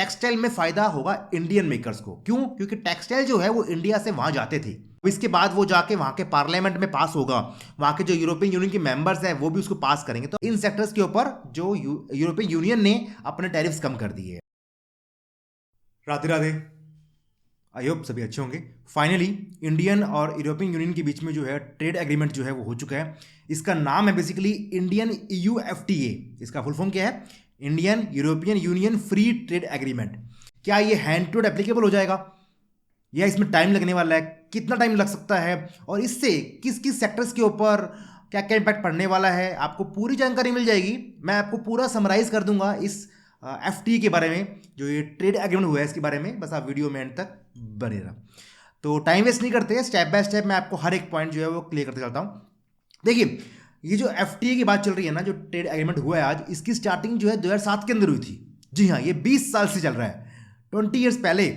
Textile में फायदा होगा इंडियन मेकर्स को। क्यों? क्योंकि टेक्सटाइल जो है वो इंडिया से वहां जाते थे, इसके बाद वो जाके वहां के पार्लियामेंट में पास होगा, वहां के जो यूरोपियन यूनियन के मेंबर्स हैं वो भी उसको पास करेंगे, तो इन सेक्टर्स के ऊपर जो यूरोपियन यूनियन ने अपने टैरिफ्स कम कर दिए। राधे राधे, आई होप सभी अच्छे होंगे। फाइनली इंडियन और यूरोपियन यूनियन के बीच में जो है ट्रेड एग्रीमेंट जो है वो हो चुका है। इसका नाम है बेसिकली इंडियन EUFTA। इसका फुल फॉर्म क्या है? Indian European union free trade agreement. क्या ये हैंड टू हैंड एप्लीकेबल हो जाएगा या इसमें टाइम लगने वाला है? कितना टाइम लग सकता है और इससे किस किस सेक्टर्स के ऊपर क्या क्या इम्पैक्ट पड़ने वाला है, आपको पूरी जानकारी मिल जाएगी। मैं आपको पूरा समराइज कर दूंगा इस FTA के बारे में, जो ये ट्रेड एग्रीमेंट हुआ है इसके बारे में। बस आप वीडियो में एंड तक बने रहा। तो टाइम वेस्ट नहीं करते, स्टेप बाय स्टेप मैं आपको हर एक पॉइंट जो है वो क्लियर करते चलता हूँ। देखिए, ये जो FTA की बात चल रही है ना, जो ट्रेड एग्रीमेंट हुआ है आज, इसकी स्टार्टिंग जो है 2007 के अंदर हुई थी। जी हाँ, ये 20 साल से चल रहा है। 20 ईयर्स पहले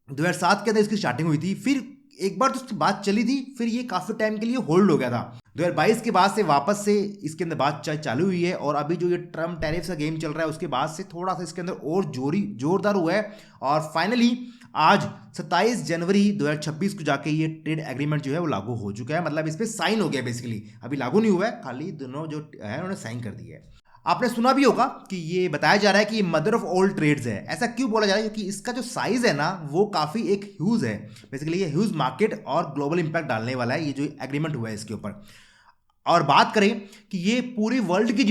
2007 के अंदर इसकी स्टार्टिंग हुई थी, फिर एक बार तो उसकी बात चली थी, फिर ये काफ़ी टाइम के लिए होल्ड हो गया था। 2022 के बाद से वापस से इसके अंदर बात चालू हुई है, और अभी जो ये ट्रम्प टैरिफ का गेम चल रहा है उसके बाद से थोड़ा सा इसके अंदर और जोरदार हुआ है। और फाइनली आज 27 जनवरी 2026 को जाके ये ट्रेड एग्रीमेंट जो है वो लागू हो चुका है। मतलब इस पर साइन हो गया बेसिकली, अभी लागू नहीं हुआ है, खाली दोनों जो है उन्होंने साइन कर दिया है। आपने सुना भी होगा कि ये बताया जा रहा है कि ये मदर ऑफ ऑल ट्रेड्स है। ऐसा क्यों बोला जा रहा है? क्योंकि इसका जो साइज है ना वो काफ़ी एक ह्यूज है। बेसिकली ये ह्यूज मार्केट और ग्लोबल इंपैक्ट डालने वाला है ये जो एग्रीमेंट हुआ है इसके ऊपर। और बात करें कि ये पूरे वर्ल्ड की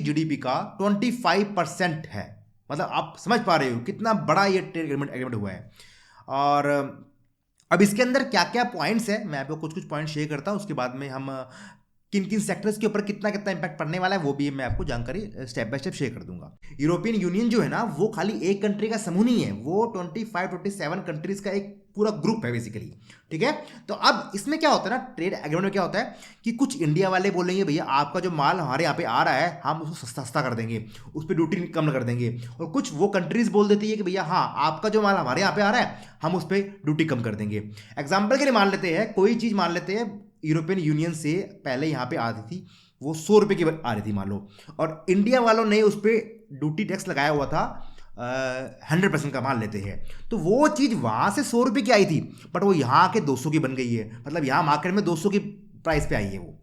जीडीपी का 25% है। मतलब आप समझ पा रहे हो कितना बड़ा ये ट्रेड एग्रीमेंट हुआ है। और अब इसके अंदर क्या क्या पॉइंट्स है, मैं आपको कुछ कुछ पॉइंट शेयर करता हूं, उसके बाद में हम किन किन सेक्टर्स के ऊपर कितना कितना इंपैक्ट पड़ने वाला है वो भी मैं आपको जानकारी स्टेप बाय स्टेप शेयर कर दूंगा। यूरोपियन यूनियन जो है ना वो खाली एक कंट्री का समूह नहीं है, वो 27 कंट्रीज का एक पूरा ग्रुप है बेसिकली। ठीक है, तो अब इसमें क्या होता है ना, ट्रेड एग्रीमेंट में क्या होता है कि कुछ इंडिया वाले बोलेंगे भैया आपका जो माल हमारे यहाँ पे आ रहा है हम उसको सस्ता कर देंगे, उस पर ड्यूटी कम कर देंगे। और कुछ वो कंट्रीज बोल देती है कि भैया हाँ आपका जो माल हमारे यहाँ पे आ रहा है हम उस पर ड्यूटी कम कर देंगे। एग्जाम्पल के लिए मान लेते हैं, कोई चीज़ मान लेते हैं यूरोपियन यूनियन से पहले यहाँ पे आती थी, वो 100 रुपये की आ रही थी मान लो, और इंडिया वालों ने उस पर ड्यूटी टैक्स लगाया हुआ था 100% का मान लेते हैं, तो वो चीज़ वहाँ से 100 रुपये की आई थी बट वो यहाँ आके 200 की बन गई है। मतलब यहाँ मार्केट में 200 की प्राइस पे आई है, वो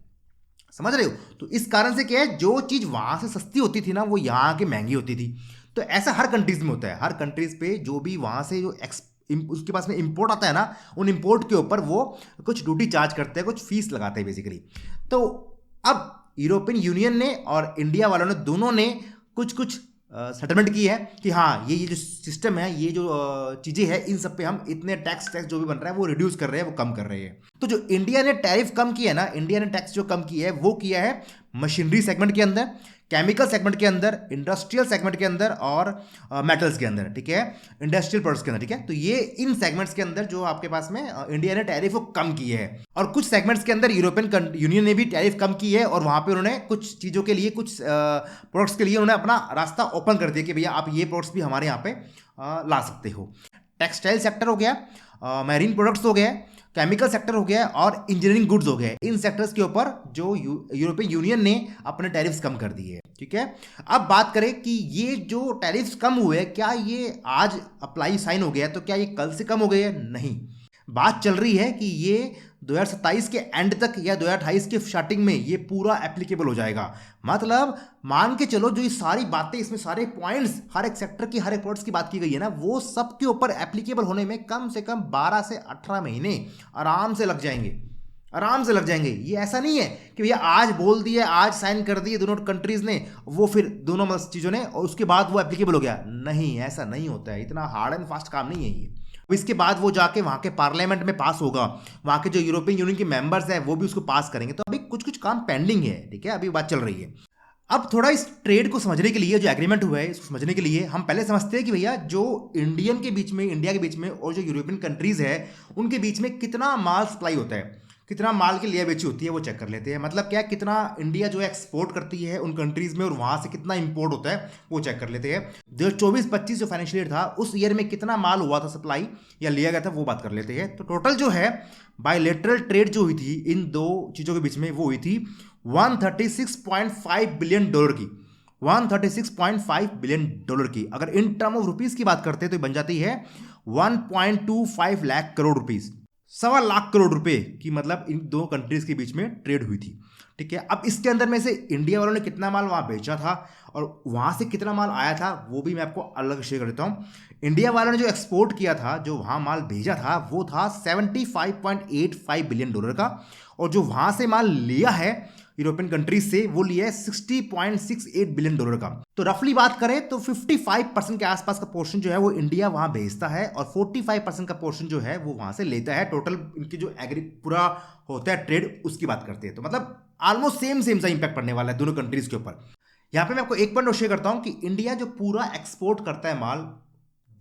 समझ रहे हो? तो इस कारण से क्या है, जो चीज़ वहाँ से सस्ती होती थी ना वो यहाँ आके महंगी होती थी। तो ऐसा हर कंट्रीज में होता है, हर कंट्रीज पे जो भी वहाँ से जो उसके पास में इंपोर्ट आता है ना, उन इंपोर्ट के ऊपर वो कुछ ड्यूटी चार्ज करते हैं, कुछ फीस लगाते हैं बेसिकली। तो अब यूरोपियन यूनियन ने और इंडिया वालों ने दोनों ने कुछ कुछ सेटलमेंट की है कि हाँ ये जो सिस्टम है, ये जो चीज़ें हैं, इन सब पे हम इतने टैक्स जो भी बन रहा है वो रिड्यूस कर रहे हैं, वो कम कर रहे हैं। तो जो इंडिया ने टैरिफ कम किया है ना, इंडिया ने टैक्स जो कम किया है वो किया है मशीनरी सेगमेंट के अंदर, केमिकल सेगमेंट के अंदर, इंडस्ट्रियल सेगमेंट के अंदर और मेटल्स के अंदर। ठीक है, इंडस्ट्रियल प्रोडक्ट्स के अंदर। ठीक है, तो ये इन सेगमेंट्स के अंदर जो आपके पास में इंडिया ने टैरिफ को कम की है। और कुछ सेगमेंट्स के अंदर यूरोपियन यूनियन ने भी टैरिफ कम की है, और वहाँ पे उन्होंने कुछ चीज़ों के लिए, कुछ प्रोडक्ट्स के लिए उन्होंने अपना रास्ता ओपन कर दिया कि भैया आप ये प्रोडक्ट्स भी हमारे यहाँ पे ला सकते हो। टेक्सटाइल सेक्टर हो गया, मैरीन प्रोडक्ट्स हो गए, केमिकल सेक्टर हो गया और इंजीनियरिंग गुड्स हो गए। इन सेक्टर्स के ऊपर जो यूरोपियन यूनियन ने अपने टैरिफ्स कम कर दिए। ठीक है, अब बात करें कि ये जो टैरिफ्स कम हुए, क्या ये आज अप्लाई साइन हो गया, तो क्या ये कल से कम हो गए? नहीं, बात चल रही है कि ये 2027 के एंड तक या 2028 के स्टार्टिंग में ये पूरा एप्लीकेबल हो जाएगा। मतलब मान के चलो जो ये सारी बातें, इसमें सारे पॉइंट्स, हर एक सेक्टर की, हर एक प्रोडक्ट्स की बात की गई है ना, वो सब के ऊपर एप्लीकेबल होने में कम से कम 12 से 18 महीने आराम से लग जाएंगे, आराम से लग जाएंगे। ये ऐसा नहीं है कि भैया आज बोल दिया, आज साइन कर दिए दोनों कंट्रीज ने, वो फिर दोनों चीज़ों ने, और उसके बाद वो एप्लीकेबल हो गया। नहीं, ऐसा नहीं होता है, इतना हार्ड एंड फास्ट काम नहीं है ये। इसके बाद वो जाके वहाँ के पार्लियामेंट में पास होगा, वहाँ के जो यूरोपियन यूनियन के मेंबर्स हैं वो भी उसको पास करेंगे। तो अभी कुछ कुछ काम पेंडिंग है। ठीक है, अभी बात चल रही है। अब थोड़ा इस ट्रेड को समझने के लिए, जो एग्रीमेंट हुआ है इसको समझने के लिए, हम पहले समझते हैं कि भैया जो इंडिया के बीच में और जो यूरोपियन कंट्रीज है उनके बीच में कितना माल सप्लाई होता है, कितना माल की लिया बेची होती है, वो चेक कर लेते हैं। मतलब क्या, कितना इंडिया जो है एक्सपोर्ट करती है उन कंट्रीज में और वहाँ से कितना इंपोर्ट होता है वो चेक कर लेते हैं। 2024-25 जो फाइनेंशियल ईयर था उस ईयर में कितना माल हुआ था सप्लाई या लिया गया था, वो बात कर लेते हैं। तो टोटल जो है बायलैटरल ट्रेड जो हुई थी इन दो चीज़ों के बीच में वो हुई थी $136.5 बिलियन की। 136.5 बिलियन डॉलर की। अगर इन टर्म ऑफ रुपीस की बात करते हैं तो बन जाती है 1.25 लाख करोड़ रुपीस, 1.25 करोड़ रुपए की मतलब इन दो कंट्रीज के बीच में ट्रेड हुई थी। ठीक है, अब इसके अंदर में से इंडिया वालों ने कितना माल वहां बेचा था और वहां से कितना माल आया था वो भी मैं आपको अलग शेयर कर देता हूं। इंडिया वालों ने जो एक्सपोर्ट किया था, जो वहां माल भेजा था, वो था 75.85 बिलियन डॉलर का, और जो वहां से माल लिया है यूरोपियन कंट्रीज से वो लिया है 60.68 बिलियन डॉलर का। तो रफली बात करें तो 55% के आसपास का पोर्शन जो है वो इंडिया वहां भेजता है और 45% का पोर्शन जो है वो वहां से लेता है। टोटल इनकी जो एग्री पूरा होता है ट्रेड, उसकी बात करते हैं तो मतलब ऑलमोस्ट सेम सा इंपैक्ट पड़ने वाला है दोनों कंट्रीज के ऊपर। यहां पे मैं आपको एक पॉइंट शेयर करता हूं कि इंडिया जो पूरा एक्सपोर्ट करता है माल,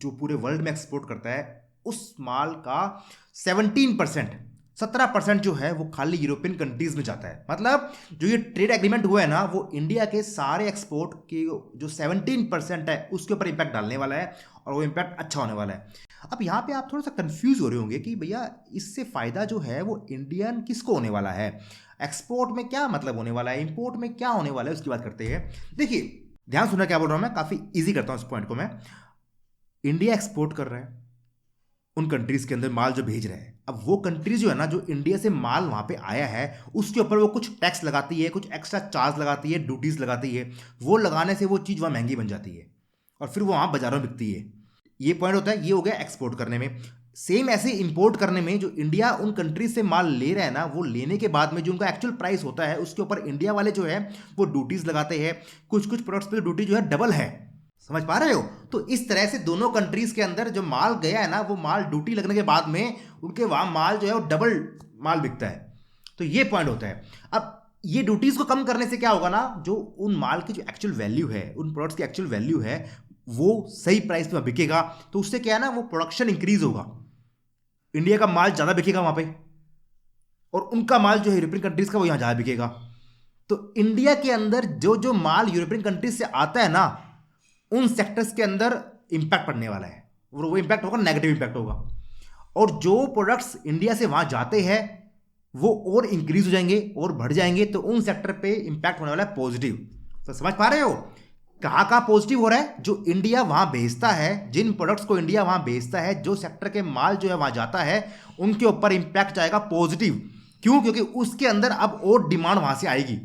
जो पूरे वर्ल्ड में एक्सपोर्ट करता है, उस माल का 17% जो है वो खाली यूरोपियन कंट्रीज में जाता है। मतलब जो ये ट्रेड एग्रीमेंट हुआ है ना, वो इंडिया के सारे एक्सपोर्ट के जो 17% है उसके ऊपर इंपैक्ट डालने वाला है और वो इंपैक्ट अच्छा होने वाला है। अब यहाँ पे आप थोड़ा सा कंफ्यूज हो रहे होंगे कि भैया इससे फायदा जो है वो इंडियन किसको होने वाला है, एक्सपोर्ट में क्या मतलब होने वाला है, इंपोर्ट में क्या होने वाला है, उसकी बात करते हैं। देखिए ध्यान सुनना क्या बोल रहा हूं मैं, काफी इजी करता हूं इस पॉइंट को मैं। इंडिया एक्सपोर्ट कर रहा है उन कंट्रीज के अंदर माल जो भेज रहे हैं, अब वो कंट्रीज जो है ना, जो इंडिया से माल वहां पे आया है उसके ऊपर वो कुछ टैक्स लगाती है, कुछ एक्स्ट्रा चार्ज लगाती है, ड्यूटीज लगाती है। वो लगाने से वो चीज़ वहाँ महंगी बन जाती है और फिर वो वहाँ बाजारों में बिकती है। ये पॉइंट होता है, ये हो गया एक्सपोर्ट करने में। सेम ऐसे इंपोर्ट करने में जो इंडिया उन कंट्रीज से माल ले रहा है ना, वो लेने के बाद में जो उनका एक्चुअल प्राइस होता है उसके ऊपर इंडिया वाले जो है वो ड्यूटीज लगाते हैं। कुछ कुछ प्रोडक्ट्स पे ड्यूटी जो है डबल है, समझ पा रहे हो। तो इस तरह से दोनों कंट्रीज के अंदर जो माल गया है ना, वो माल ड्यूटी लगने के बाद में उनके वहां माल जो है वो डबल माल बिकता है। तो ये पॉइंट होता है। अब ये ड्यूटीज को कम करने से क्या होगा ना, जो उन माल की जो एक्चुअल वैल्यू है, उन प्रोडक्ट्स की एक्चुअल वैल्यू है, वो सही प्राइस पे बिकेगा। तो उससे क्या है ना, वो प्रोडक्शन इंक्रीज होगा, इंडिया का माल ज्यादा बिकेगा वहां पे और उनका माल जो है यूरोपियन कंट्रीज का वो यहां ज्यादा बिकेगा। तो इंडिया के अंदर जो जो माल यूरोपियन कंट्रीज से आता है ना, उन सेक्टर्स के अंदर इंपैक्ट पड़ने वाला है और वो इंपैक्ट होगा, नेगेटिव इंपैक्ट होगा। और जो प्रोडक्ट्स इंडिया से वहां जाते हैं वो और इंक्रीज हो जाएंगे और बढ़ जाएंगे, तो उन सेक्टर पे इंपैक्ट होने वाला है पॉजिटिव। तो समझ पा रहे हो कहां कहां पॉजिटिव हो रहा है। जो इंडिया वहां भेजता है, जिन प्रोडक्ट्स को इंडिया वहां भेजता है, जो सेक्टर के माल जो है वहां जाता है, उनके ऊपर इंपैक्ट जाएगा पॉजिटिव। क्यों? क्योंकि उसके अंदर अब और डिमांड वहां से आएगी,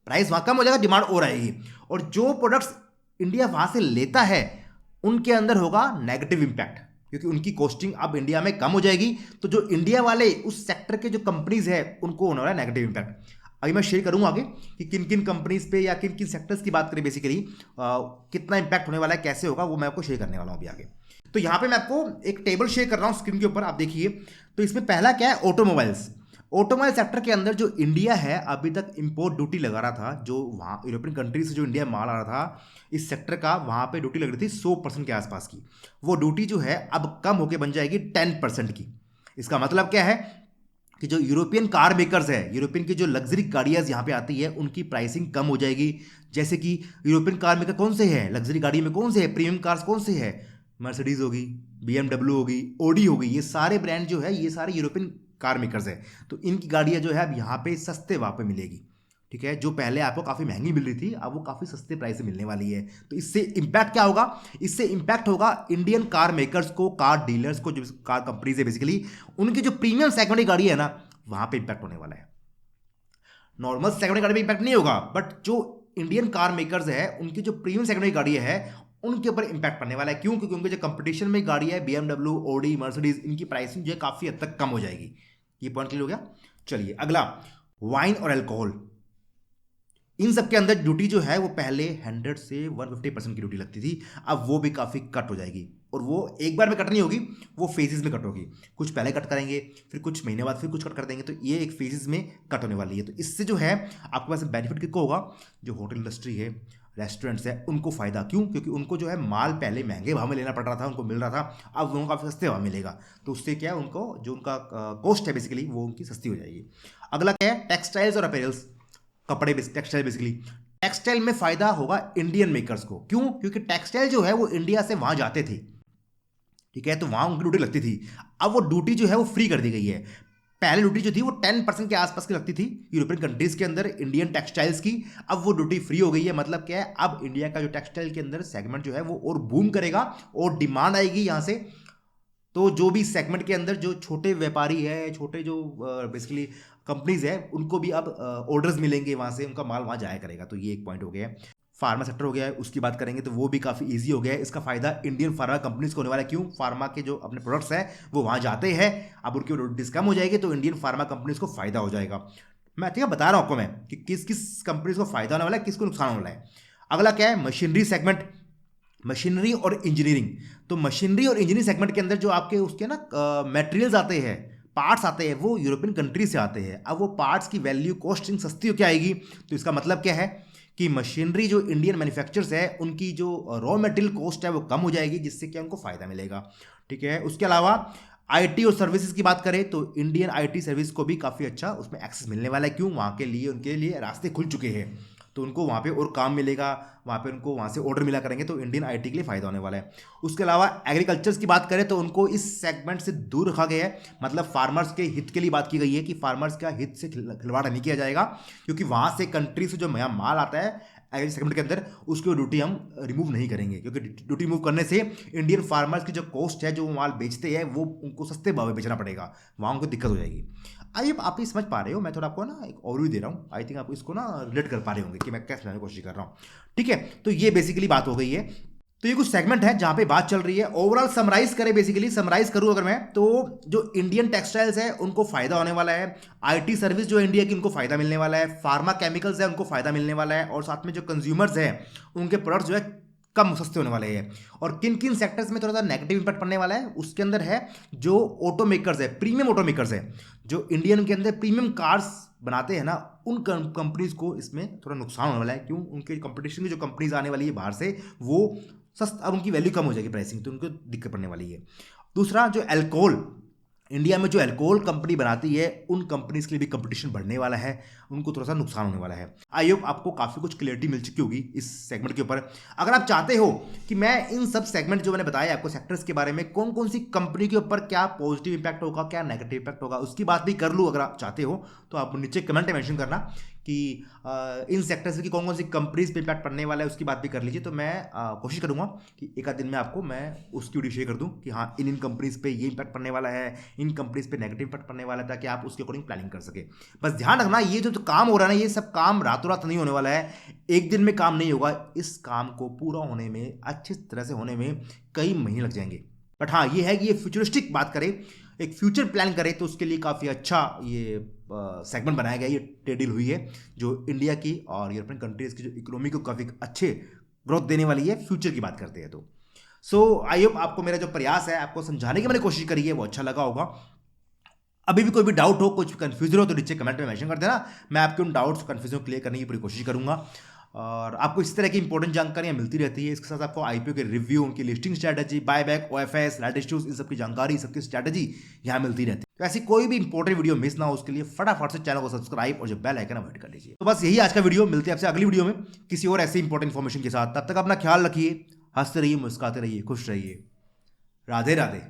प्राइस वहां कम हो जाएगा, डिमांड और आएगी। और जो प्रोडक्ट्स इंडिया वहां से लेता है उनके अंदर होगा नेगेटिव इंपैक्ट, क्योंकि उनकी कॉस्टिंग अब इंडिया में कम हो जाएगी। तो जो इंडिया वाले उस सेक्टर के जो कंपनीज है उनको होने वाला है नेगेटिव इंपैक्ट। अभी मैं शेयर करूंगा आगे कि किन किन कंपनीज पे या किन किन सेक्टर्स की बात करें बेसिकली कितना इंपैक्ट होने वाला है, कैसे होगा, वो मैं आपको शेयर करने वाला हूं अभी आगे। तो यहां पे मैं आपको एक टेबल शेयर कर रहा हूं स्क्रीन के ऊपर, आप देखिए। तो इसमें पहला क्या है, ऑटोमोबाइल्स। ऑटोमोबाइल सेक्टर के अंदर जो इंडिया है अभी तक इंपोर्ट ड्यूटी लगा रहा था, जो वहाँ यूरोपियन कंट्री से जो इंडिया माल आ रहा था इस सेक्टर का, वहाँ पे ड्यूटी लग रही थी 100% के आसपास की। वो ड्यूटी जो है अब कम होकर बन जाएगी 10% की। इसका मतलब क्या है कि जो यूरोपियन कार मेकर्स है, यूरोपियन की जो लग्जरी गाड़ियाँ यहाँ पे आती है, उनकी प्राइसिंग कम हो जाएगी। जैसे कि यूरोपियन कार मेकर कौन से हैं, लग्जरी गाड़ी में कौन से है, प्रीमियम कार्स कौन से है, मर्सिडीज होगी, BMW होगी, ऑडी होगी, ये सारे ब्रांड जो है ये सारे यूरोपियन कार मेकर्स है। तो इनकी गाड़ियाँ जो है अब यहाँ पे सस्ते वहाँ पे मिलेगी। ठीक है, जो पहले आपको काफ़ी महंगी मिल रही थी अब वो काफ़ी सस्ते प्राइस से मिलने वाली है। तो इससे इम्पैक्ट क्या होगा, इससे इम्पैक्ट होगा इंडियन कार मेकर्स को, कार डीलर्स को, जो कार कंपनीज है बेसिकली, उनकी जो प्रीमियम सेगमेंट की गाड़ी है ना, वहाँ पे इम्पैक्ट होने वाला है। नॉर्मल सेगमेंट की गाड़ी में इम्पैक्ट नहीं होगा, बट जो इंडियन कार मेकर्स है उनकी जो प्रीमियम सेगमेंट की गाड़ी है उनके ऊपर इंपैक्ट पड़ने वाला है। क्यों? क्योंकि उनके जो कंपटीशन में गाड़ी है BMW, ऑडी, मर्सिडीज, इनकी प्राइसिंग जो है काफ़ी हद तक कम हो जाएगी। ये पॉइंट क्लियर हो गया। चलिए अगला, वाइन और अल्कोहल। इन सब के अंदर ड्यूटी जो है वो पहले 100 से 150% की ड्यूटी लगती थी, अब वो भी काफ़ी कट हो जाएगी। और वो एक बार में कट नहीं होगी, वो फेजेस में कट होगी। कुछ पहले कट करेंगे, फिर कुछ महीने बाद फिर कुछ कट कर देंगे, तो ये एक फेजेस में कट होने वाली है। तो इससे जो है आपके पास बेनिफिट किसको होगा, जो होटल इंडस्ट्री है, रेस्टोरेंट्स है, उनको फायदा। क्यों? क्योंकि उनको जो है माल पहले महंगे भाव में लेना पड़ रहा था, उनको मिल रहा था, अब उनको काफ़ी सस्ते भाव मिलेगा। तो उससे क्या है, उनको जो उनका कॉस्ट है बेसिकली वो उनकी सस्ती हो जाएगी। अगला क्या है, टेक्सटाइल्स और अपैरल्स, कपड़े, टेक्सटाइल बेसिकली। टेक्सटाइल में फायदा होगा इंडियन मेकर्स को। क्यों? क्योंकि टेक्सटाइल जो है वो इंडिया से वहां जाते थे, ठीक है, तो वहां उनकी ड्यूटी लगती थी, अब वो ड्यूटी जो है वो फ्री कर दी गई है। पहले ड्यूटी जो थी वो 10% के आसपास की लगती थी यूरोपियन कंट्रीज के अंदर इंडियन टेक्सटाइल्स की। अब वो ड्यूटी फ्री हो गई है। मतलब क्या है, अब इंडिया का जो टेक्सटाइल के अंदर सेगमेंट जो है वो और बूम करेगा और डिमांड आएगी यहाँ से। तो जो भी सेगमेंट के अंदर जो छोटे व्यापारी है, छोटे जो बेसिकली कंपनीज है, उनको भी अब ऑर्डर्स मिलेंगे वहाँ से, उनका माल वहाँ जाया करेगा। तो ये एक पॉइंट हो गया है। फार्मा सेक्टर हो गया है, उसकी बात करेंगे तो वो भी काफ़ी इजी हो गया है। इसका फायदा इंडियन फार्मा कंपनीज को होने वाला है। क्यों? फार्मा के जो अपने प्रोडक्ट्स हैं वो वहाँ जाते हैं। अब उनकी रोटीज कम हो जाएगी तो इंडियन फार्मा कंपनीज को फायदा हो जाएगा। मैं ठीक है बता रहा हूँ आपको मैं कि किस किस कंपनीज को फायदा होने वाला है, किसको नुकसान होने वाला है। अगला क्या है? मशीनरी सेगमेंट, मशीनरी और इंजीनियरिंग। तो मशीनरी और इंजीनियरिंग सेगमेंट के अंदर जो आपके उसके ना मटेरियल्स आते हैं, पार्ट्स आते हैं, वो यूरोपियन कंट्री से आते हैं। अब वो पार्ट्स की वैल्यू कॉस्टिंग सस्ती हो क्या आएगी? तो इसका मतलब क्या है कि मशीनरी जो इंडियन मैन्युफैक्चरर्स है उनकी जो रॉ मटेरियल कॉस्ट है वो कम हो जाएगी, जिससे कि उनको फायदा मिलेगा। ठीक है। उसके अलावा आईटी और सर्विसेज की बात करें तो इंडियन आईटी सर्विस को भी काफ़ी अच्छा उसमें एक्सेस मिलने वाला है। क्यों? वहाँ के लिए उनके लिए रास्ते खुल चुके हैं, तो उनको वहाँ पे और काम मिलेगा, वहाँ पे उनको वहाँ से ऑर्डर मिला करेंगे, तो इंडियन आईटी के लिए फ़ायदा होने वाला है। उसके अलावा एग्रीकल्चर्स की बात करें तो उनको इस सेगमेंट से दूर रखा गया है। मतलब फार्मर्स के हित के लिए बात की गई है कि फार्मर्स का हित से खिलवाड़ नहीं किया जाएगा, क्योंकि वहाँ से कंट्री से जो नया माल आता है एग्री सेगमेंट के अंदर, उसकी ड्यूटी हम रिमूव नहीं करेंगे। क्योंकि ड्यूटी रिमूव करने से इंडियन फार्मर्स की जो कॉस्ट है, जो वो माल बेचते हैं, वो उनको सस्ते भाव में बेचना पड़ेगा, वहाँ उनको दिक्कत हो जाएगी। आइए आप ये समझ पा रहे हो, मैं थोड़ा आपको ना एक ओवरव्यू दे रहा हूँ। आई थिंक आप इसको ना रिलेट कर पा रहे होंगे कि मैं क्या समझाने की कोशिश कर रहा हूँ। ठीक है, तो ये बेसिकली बात हो गई है। तो ये कुछ सेगमेंट है जहां पे बात चल रही है। ओवरऑल समराइज करें, बेसिकली समराइज करूं अगर मैं, तो जो इंडियन टेक्सटाइल्स है उनको फायदा होने वाला है। आईटी सर्विस जो इंडिया की, उनको फायदा मिलने वाला है। फार्मा केमिकल्स है, उनको फायदा मिलने वाला है। और साथ में जो कंज्यूमर्स है उनके प्रोडक्ट्स जो है कम सस्ते होने वाले हैं। और किन किन सेक्टर्स में थोड़ा सा नेगेटिव इंपैक्ट पड़ने वाला है, उसके अंदर है जो ऑटो मेकर्स है, प्रीमियम ऑटो मेकर्स है, जो इंडियन के अंदर प्रीमियम कार्स बनाते हैं ना, उन कंपनीज को इसमें थोड़ा नुकसान होने वाला है। क्यों? उनके कंपटीशन की जो कंपनीज आने वाली है बाहर से, वो सस्ता, अब उनकी वैल्यू कम हो जाएगी, प्राइसिंग, तो उनको दिक्कत पड़ने वाली है। दूसरा, जो अल्कोहल, इंडिया में जो अल्कोहल कंपनी बनाती है, उन कंपनीज के लिए भी कंपटीशन बढ़ने वाला है, उनको थोड़ा सा नुकसान होने वाला है। आई होप आपको काफ़ी कुछ क्लियरिटी मिल चुकी होगी इस सेगमेंट के ऊपर। अगर आप चाहते हो कि मैं इन सब सेगमेंट जो मैंने बताया आपको सेक्टर्स के बारे में, कौन कौन सी कंपनी के ऊपर क्या पॉजिटिव इंपैक्ट होगा, क्या नेगेटिव इंपैक्ट होगा, उसकी बात भी कर लूँ, अगर आप चाहते हो तो आप नीचे कमेंट में मेंशन करना कि इन सेक्टर्स की कौन कौन सी कंपनीज पे इम्पैक्ट पड़ने वाला है, उसकी बात भी कर लीजिए। तो मैं कोशिश करूंगा कि एक आध दिन में आपको मैं उसकी वीडियो शेयर कर दूं कि हाँ, इन कंपनीज पे ये इम्पैक्ट पड़ने वाला है, इन कंपनीज पे नेगेटिव इम्पैक्ट पड़ने वाला है, ताकि आप उसके अकॉर्डिंग प्लानिंग कर सके। बस ध्यान रखना, ये जो काम हो रहा है ना, ये सब काम रातों रात नहीं होने वाला है, एक दिन में काम नहीं होगा। इस काम को पूरा होने में, अच्छी तरह से होने में कई महीने लग जाएंगे। बट हाँ, ये है कि ये फ्यूचरिस्टिक बात करें, एक फ्यूचर प्लान करें, तो उसके लिए काफ़ी अच्छा ये सेगमेंट बनाया गया, ये ट्रेड डील हुई है जो इंडिया की और यूरोपियन कंट्रीज़ की जो इकोनॉमी को काफ़ी अच्छे ग्रोथ देने वाली है, फ्यूचर की बात करते हैं तो। सो आई होप आपको मेरा जो प्रयास है, आपको समझाने की मैंने कोशिश करी है, वो अच्छा लगा होगा। अभी भी कोई भी डाउट हो, कुछ कन्फ्यूजन हो, तो नीचे कमेंट में मेंशन कर देना, मैं आपके उन डाउट्स कन्फ्यूजन क्लियर करने की पूरी कोशिश करूंगा। और आपको इस तरह की इंपॉर्टेंट जानकारियां मिलती रहती है। इसके साथ आपको आईपीओ के रिव्यू, उनकी listing strategy, buyback, OFS, right issues, इन सबकी जानकारी, सबकी स्ट्रैटेजी यहाँ मिलती रहती है। तो ऐसी कोई भी इंपॉर्टेंट वीडियो मिस ना हो, उसके लिए फटाफट से चैनल को सब्सक्राइब और जो बेल आइकन है हिट कर लीजिए। तो बस यही आज का वीडियो, मिलते हैं आपसे अगली वीडियो में किसी और ऐसी इंपॉर्टेंट इन्फॉर्मेशन के साथ। तब तक अपना ख्याल रखिए, हंसते रहिए, मुस्कुराते रहिए, खुश रहिए। राधे राधे।